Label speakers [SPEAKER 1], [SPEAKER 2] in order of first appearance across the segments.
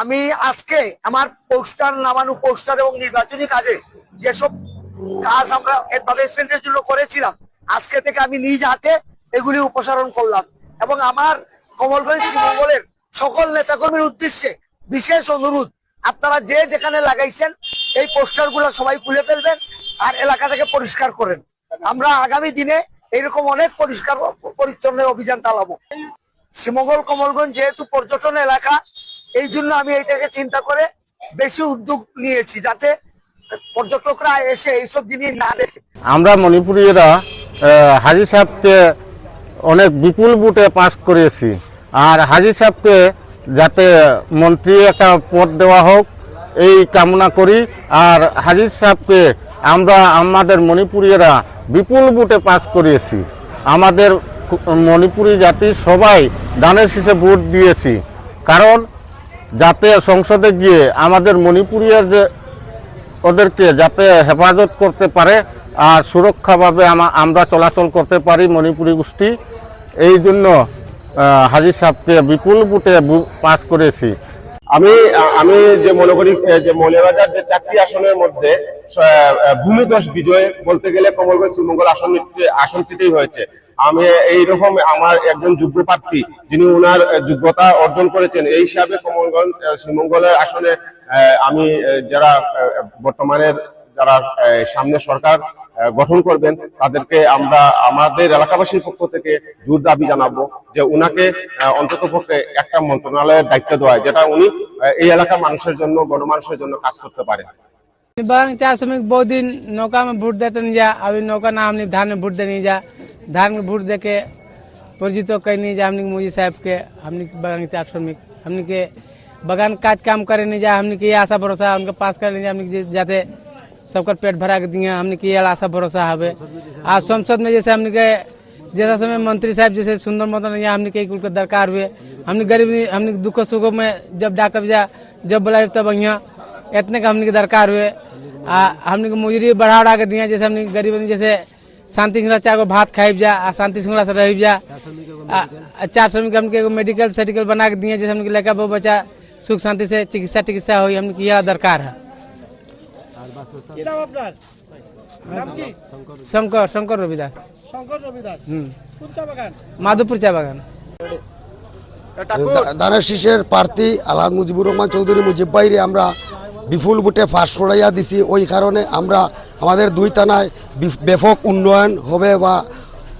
[SPEAKER 1] আমি আজকে আমার পোস্টার নামানো পোস্টার এবং নির্বাচনী কাজে যেসব কাজ আমরা অ্যাডভার্টাইজমেন্টের জন্য করেছিলাম, আজকে থেকে আমি নিজ হাতে এগুলি উপসারণ করলাম এবং আমার কমলগঞ্জ শ্রীমঙ্গলের সকল নেতাকর্মীর উদ্দেশ্যে বিশেষ অনুরোধ, আপনারা যে যেখানে লাগাইছেন এই পোস্টারগুলো সবাই খুলে ফেলবেন আর এলাকাটাকে পরিষ্কার করেন। আমরা আগামী দিনে এইরকম অনেক পরিষ্কার পরিচ্ছন্নের অভিযান চালাবো। শ্রীমঙ্গল কমলগঞ্জ যেহেতু পর্যটন এলাকা, এই জন্য আমি এইটাকে চিন্তা করে বেশি উদ্যোগ নিয়েছি যাতে পর্যটকরা এসে এইসব জিনিস না দেখে।
[SPEAKER 2] আমরা মণিপুরীরা হাজি সাহেবকে অনেক বিপুল ভোটে পাস করেছি, আর হাজি সাহেবকে যাতে মন্ত্রী একটা পদ দেওয়া হোক এই কামনা করি। আর হাজি সাহেবকে আমরা আমাদের মণিপুরীরা বিপুল ভোটে পাস করিয়েছি। আমাদের মণিপুরী জাতি সবাই ধানের শীষে ভোট দিয়েছি, কারণ যাতে সংসদে গিয়ে আমাদের মণিপুরীর ওদেরকে যাতে হেফাজত করতে পারে আর সুরক্ষাভাবে আমরা চলাচল করতে পারি মণিপুরী গোষ্ঠী, এই জন্য হাজি সাহেবকে বিপুল ভোটে পাস করেছি।
[SPEAKER 3] আমি যে মনে করি যে মৌলভীবাজার যে 4টি আসনের মধ্যে ভূমিধস বিজয় বলতে গেলে কমলগঞ্জ শ্রীমঙ্গল আসনটিতেই হয়েছে। আমি এইরকম আমার একজন যোগ্য প্রার্থী যিনি ওনার যোগ্যতা অর্জন করেছেন, এই হিসাবে কমলগঞ্জ শ্রীমঙ্গলের আসনে আমি যারা বর্তমানের যারা সামনে সরকার গঠন করবেন তাদেরকে আমরা আমাদের এলাকাবাসীর পক্ষ থেকে জোর দাবি জানাবো যে উনাকে অন্তত পক্ষে একটা মন্ত্রণালয়ের দায়িত্ব দেওয়া, যেটা উনি এই এলাকার মানুষের জন্য গণমানুষের জন্য কাজ করতে পারে।
[SPEAKER 4] बागान 4 श्रमिक बहुत दिन नौका में वोट देते नहीं जा, अभी नौका ना हमने धान में वोट दे नहीं जा, धान में वोट दे के परिचित कहीं नहीं जा। हमने मोदी साहब के हमने बागान 4 श्रमिक हमने के बागान काज काम करे नहीं जा, हमने के ये आशा भरोसा उनके पास कर नहीं जा, हमने जाते सबका पेट भरा के दिए, हमने के ये आशा भरोसा है। आज संसद में जैसे हमने के जैसा समय मंत्री साहब जैसे सुंदर मतन यहाँ हमने के कुल के दरकार हुए, हमने गरीब हमने दुख सुख में जब डाकब जा जब बुलाए तब यहाँ इतने का हमने के दरकार हुए। हमने को मजूरी बढ़ा के दिया, जैसे हमने गरीब जैसे शांति सिंगला 4 गो भात खाइब जा, शांति सिंगला से रह जा। 4 श्रमिक हमने मेडिकल सर्टिफिकेट बना के दिए, जैसे हमने लड़का बहु बच्चा सुख शांति से चिकित्सा हुई, हमने की यह दरकार है। शंकर रविदास माधोपुर चा बागान।
[SPEAKER 5] ধানের শীষের প্রার্থী আলহাজ মুজিবুর রহমান চৌধুরী মুজিব ভাইরে আমরা বিপুল ভোটে ফাঁস করাইয়া দিছি। ওই কারণে আমরা আমাদের 2 থানায় ব্যাপক উন্নয়ন হবে বা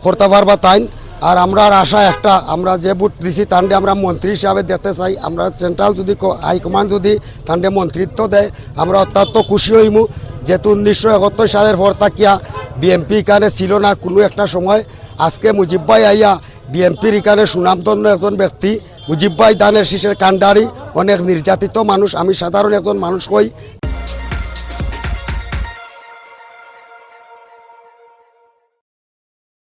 [SPEAKER 5] করতে পারবা তাই। আর আমরা আশা একটা, আমরা যে ভোট দিছি তান্ডে আমরা মন্ত্রী হিসাবে দিতে চাই। আমরা সেন্ট্রাল যদি হাইকমান্ড যদি তান্ডে মন্ত্রিত্ব দেয় আমরা অত্যন্ত খুশি হইমু, যেহেতু 1971 সালের পর তাকিয়া বিএমপি এখানে ছিল না কোনো একটা সময়। আজকে মুজিব ভাই আইয়া বিএমপির এখানে সুনামধন্য একজন ব্যক্তি। মুজিব ভাই ধানের শীষের কান্ডারি, অনেক নির্যাতিত মানুষ। আমি সাধারণ একজন মানুষ হই,